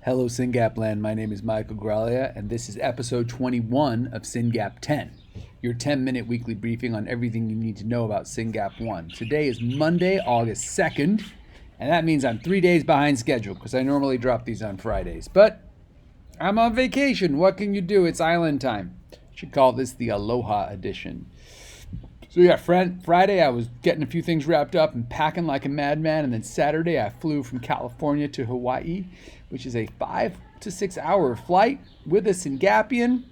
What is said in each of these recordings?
Hello, SynGap Land. My name is Michael Graglia, and this is episode 21 of SynGap 10, your 10-minute weekly briefing on everything you need to know about SynGap 1. Today is Monday, August 2nd, and that means I'm 3 days behind schedule because I normally drop these on Fridays. But I'm on vacation. What can you do? It's island time. Should call this the Aloha edition. So yeah, Friday I was getting a few things wrapped up and packing like a madman, and then Saturday I flew from California to Hawaii, which is a 5 to 6 hour flight with a Syngapian.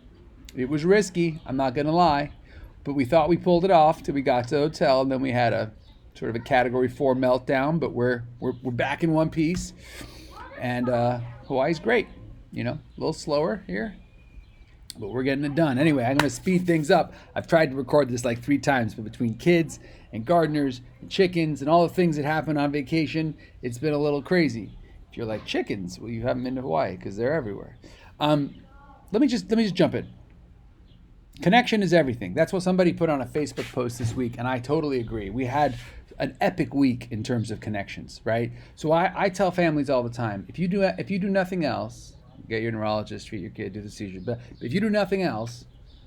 It was risky, I'm not gonna lie, but we thought we pulled it off till we got to the hotel, and then we had a sort of a Category 4 meltdown. But we're back in one piece, and Hawaii's great. You know, a little slower here, but we're getting it done. Anyway, I'm going to speed things up. I've tried to record this like 3 times, but between kids and gardeners and chickens and all the things that happen on vacation, it's been a little crazy. If you're like chickens, well, you haven't been to Hawaii because they're everywhere. Let me just jump in. Connection is everything. That's what somebody put on a Facebook post this week, and I totally agree. We had an epic week in terms of connections, right? So I tell families all the time, if you do nothing else, get your neurologist, treat your kid, do the seizure. But if you do nothing else,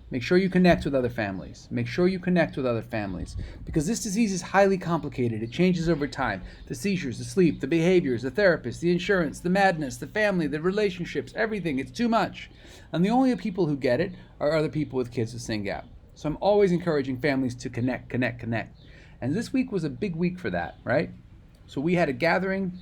make sure you connect with other families. Make sure you connect with other families, because this disease is highly complicated. It changes over time. The seizures, the sleep, the behaviors, the therapist, the insurance, the madness, the family, the relationships, everything. It's too much. And the only people who get it are other people with kids with SynGap. So I'm always encouraging families to connect. And this week was a big week for that, right? So we had a gathering.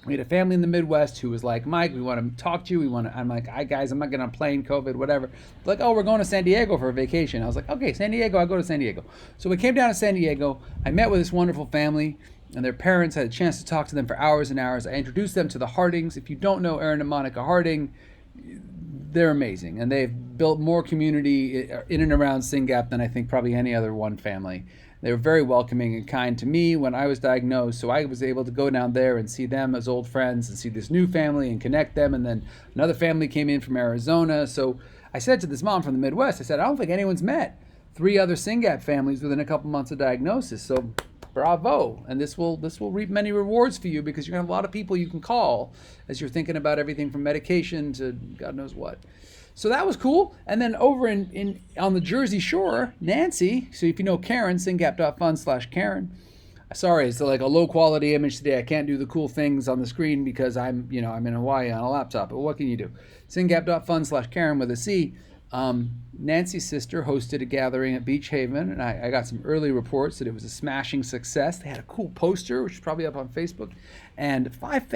We had a family in the Midwest who was like, Mike, we want to talk to you. I'm like, hi guys, I'm not getting on a plane, COVID, whatever. They're like, oh, we're going to San Diego for a vacation. I was like, okay, San Diego, I'll go to San Diego. So we came down to San Diego. I met with this wonderful family and their parents. I had a chance to talk to them for hours and hours. I introduced them to the Hardings. If you don't know Aaron and Monica Harding, they're amazing. And they've built more community in and around SynGap than I think probably any other one family. They were very welcoming and kind to me when I was diagnosed, so I was able to go down there and see them as old friends and see this new family and connect them. And then another family came in from Arizona. So I said to this mom from the Midwest, I said, I don't think anyone's met 3 other SynGap families within a couple months of diagnosis. So bravo. And this will reap many rewards for you, because you're going to have a lot of people you can call as you're thinking about everything from medication to God knows what. So that was cool. And then over in on the Jersey Shore, Nancy, so if you know Karen, syngap.fund/Karen. Sorry, it's like a low quality image today. I can't do the cool things on the screen because I'm in Hawaii on a laptop. But what can you do? Syngap.fund/Karen with a C. Nancy's sister hosted a gathering at Beach Haven, and I got some early reports that it was a smashing success. They had a cool poster, which is probably up on Facebook, and five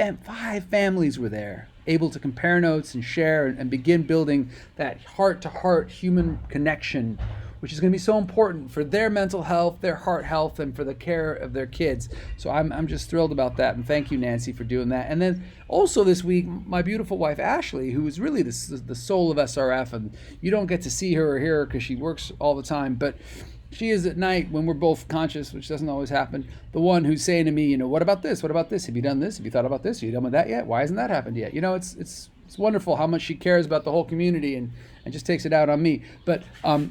families were there, able to compare notes and share and begin building that heart-to-heart human connection, which is going to be so important for their mental health, their heart health, and for the care of their kids. So I'm just thrilled about that, and thank you, Nancy, for doing that. And then also this week, my beautiful wife, Ashley, who is really the soul of SRF, and you don't get to see her or hear her because she works all the time, but she is at night when we're both conscious, which doesn't always happen, the one who's saying to me, what about this? What about this? Have you done this? Have you thought about this? Are you done with that yet? Why hasn't that happened yet? It's wonderful how much she cares about the whole community and just takes it out on me. But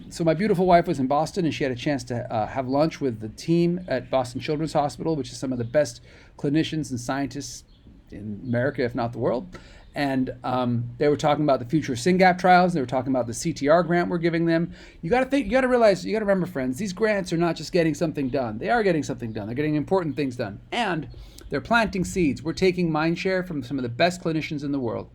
so my beautiful wife was in Boston, and she had a chance to have lunch with the team at Boston Children's Hospital, which is some of the best clinicians and scientists in America, if not the world. And they were talking about the future of SynGap trials. They were talking about the CTR grant we're giving them. You got to remember, friends, these grants are not just getting something done. They are getting something done. They're getting important things done. And they're planting seeds. We're taking mind share from some of the best clinicians in the world.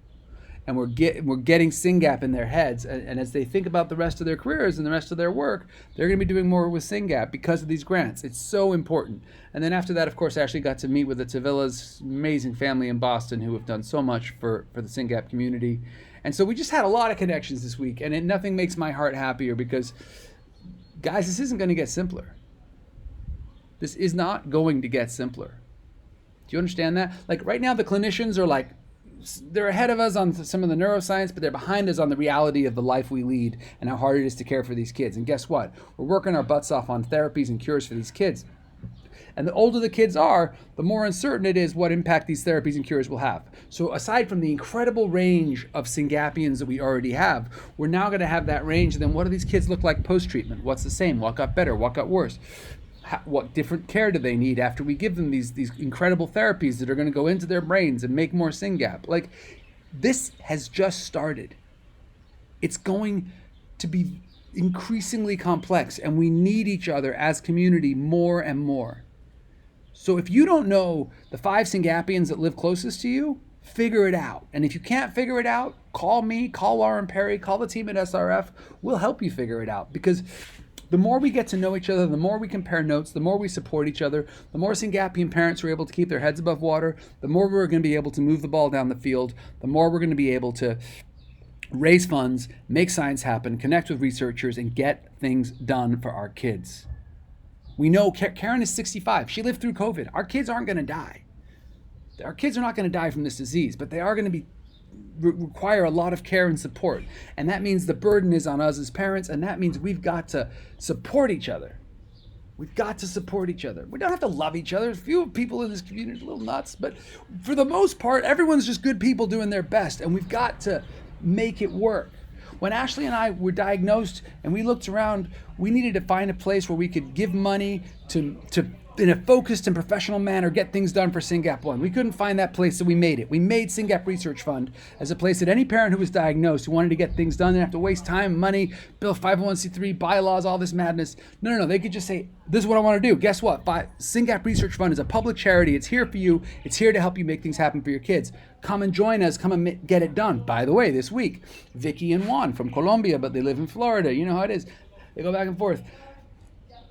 And we're getting SynGap in their heads. And as they think about the rest of their careers and the rest of their work, they're going to be doing more with SynGap because of these grants. It's so important. And then after that, of course, Ashley got to meet with the Tavillas, amazing family in Boston who have done so much for the SynGap community. And so we just had a lot of connections this week. And nothing makes my heart happier because, guys, this isn't going to get simpler. This is not going to get simpler. Do you understand that? Like right now, the clinicians are like, they're ahead of us on some of the neuroscience, but they're behind us on the reality of the life we lead and how hard it is to care for these kids. And guess what? We're working our butts off on therapies and cures for these kids. And the older the kids are, the more uncertain it is what impact these therapies and cures will have. So aside from the incredible range of Syngapians that we already have, we're now going to have that range. And then what do these kids look like post-treatment? What's the same? What got better? What got worse? What different care do they need after we give them these incredible therapies that are going to go into their brains and make more SynGap? Like, This has just started. It's going to be increasingly complex, and we need each other as community more and more. So if you don't know the 5 Singapians that live closest to you, figure it out. And if you can't figure it out, call me, call Lauren Perry, call the team at SRF. We'll help you figure it out, because the more we get to know each other, the more we compare notes, the more we support each other, the more Singapian parents are able to keep their heads above water, the more we're going to be able to move the ball down the field, the more we're going to be able to raise funds, make science happen, connect with researchers, and get things done for our kids. We know Karen is 65. She lived through COVID. Our kids aren't going to die. Our kids are not going to die from this disease, but they are going to require a lot of care and support. And that means the burden is on us as parents, and that means we've got to support each other. We've got to support each other. We don't have to love each other. A few people in this community are a little nuts, but for the most part, everyone's just good people doing their best, and we've got to make it work. When Ashley and I were diagnosed and we looked around, we needed to find a place where we could give money to in a focused and professional manner, get things done for SYNGAP 1. We couldn't find that place, so we made it. We made SYNGAP Research Fund as a place that any parent who was diagnosed, who wanted to get things done, didn't have to waste time, money, build 501c3, bylaws, all this madness. No. They could just say, this is what I want to do. Guess what? SYNGAP Research Fund is a public charity. It's here for you. It's here to help you make things happen for your kids. Come and join us. Come and get it done. By the way, this week, Vicky and Juan from Colombia, but they live in Florida. You know how it is. They go back and forth.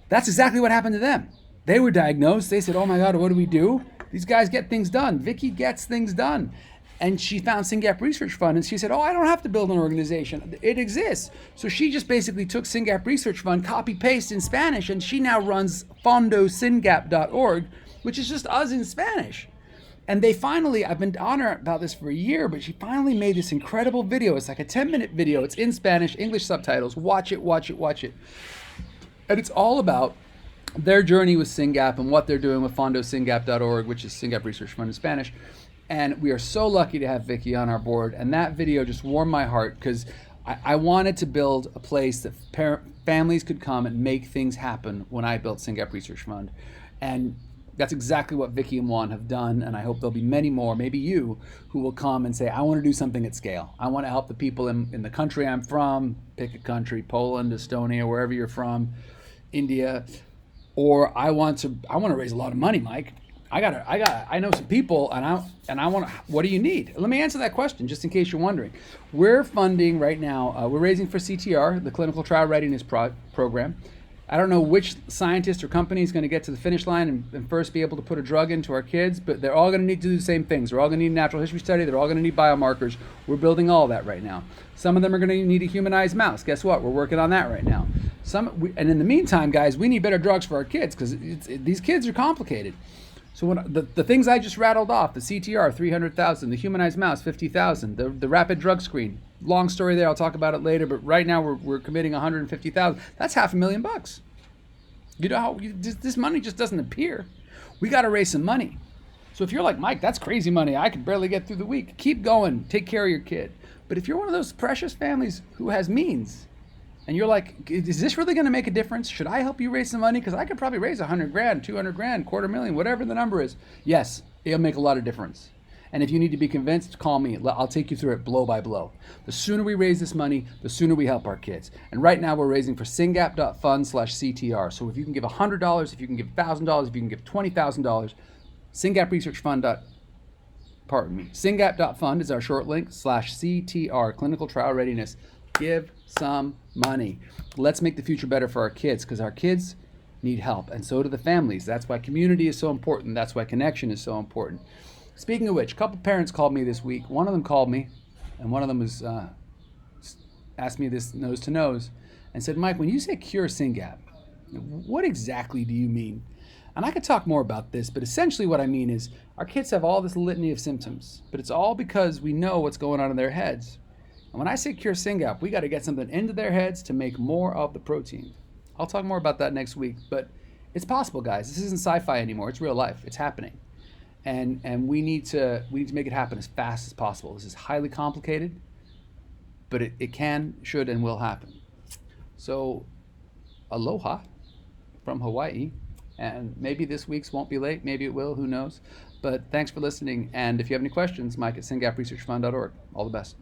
That's exactly what happened to them. They were diagnosed. They said, oh my God, what do we do? These guys get things done. Vicky gets things done. And she found SYNGAP Research Fund, and she said, oh, I don't have to build an organization. It exists. So she just basically took SYNGAP Research Fund, copy-paste in Spanish, and she now runs fondosyngap.org, which is just us in Spanish. And they finally, I've been on her about this for a year, but she finally made this incredible video. It's like a 10-minute video. It's in Spanish, English subtitles. Watch it, watch it, watch it. And it's all about their journey with SYNGAP and what they're doing with fondosyngap.org, which is SYNGAP Research Fund in Spanish. And we are so lucky to have Vicky on our board. And that video just warmed my heart, because I wanted to build a place that families could come and make things happen when I built SYNGAP Research Fund. And that's exactly what Vicky and Juan have done. And I hope there'll be many more, maybe you, who will come and say, I want to do something at scale. I want to help the people in the country I'm from, pick a country, Poland, Estonia, wherever you're from, India. Or I want to raise a lot of money, Mike. I know some people, and I want to, what do you need? Let me answer that question, just in case you're wondering. We're funding right now, we're raising for CTR, the Clinical Trial Readiness Program. I don't know which scientist or company is going to get to the finish line and first be able to put a drug into our kids, but they're all going to need to do the same things. They're all going to need a natural history study. They're all going to need biomarkers. We're building all that right now. Some of them are going to need a humanized mouse. Guess what? We're working on that right now. And in the meantime, guys, we need better drugs for our kids, because these kids are complicated. So when the things I just rattled off, the CTR, 300,000, the humanized mouse, 50,000, the rapid drug screen, long story there, I'll talk about it later, but right now we're committing 150,000. That's $500,000. You know how this money just doesn't appear. We got to raise some money. So if you're like, Mike, that's crazy money, I can barely get through the week, keep going, take care of your kid. But if you're one of those precious families who has means, and you're like, is this really going to make a difference? Should I help you raise some money? Because I could probably raise 100 grand, 200 grand, $250,000, whatever the number is. Yes, it'll make a lot of difference. And if you need to be convinced, call me. I'll take you through it blow by blow. The sooner we raise this money, the sooner we help our kids. And right now we're raising for syngap.fund/CTR. So if you can give $100, if you can give $1,000, if you can give $20,000, syngap.fund is our short link, /CTR, Clinical Trial Readiness. Give some money. Let's make the future better for our kids, because our kids need help, and so do the families. That's why community is so important. That's why connection is so important. Speaking of which, a couple parents called me this week. One of them called me, and one of them was asked me this nose to nose and said, Mike, when you say cure SYNGAP, what exactly do you mean? And I could talk more about this, but essentially what I mean is our kids have all this litany of symptoms, but it's all because we know what's going on in their heads. And when I say cure SYNGAP, we got to get something into their heads to make more of the protein. I'll talk more about that next week, but it's possible, guys. This isn't sci-fi anymore. It's real life. It's happening. And we need to make it happen as fast as possible. This is highly complicated, but it can, should, and will happen. So, aloha from Hawaii. And maybe this week's won't be late. Maybe it will. Who knows? But thanks for listening. And if you have any questions, Mike at singapresearchfund.org. All the best.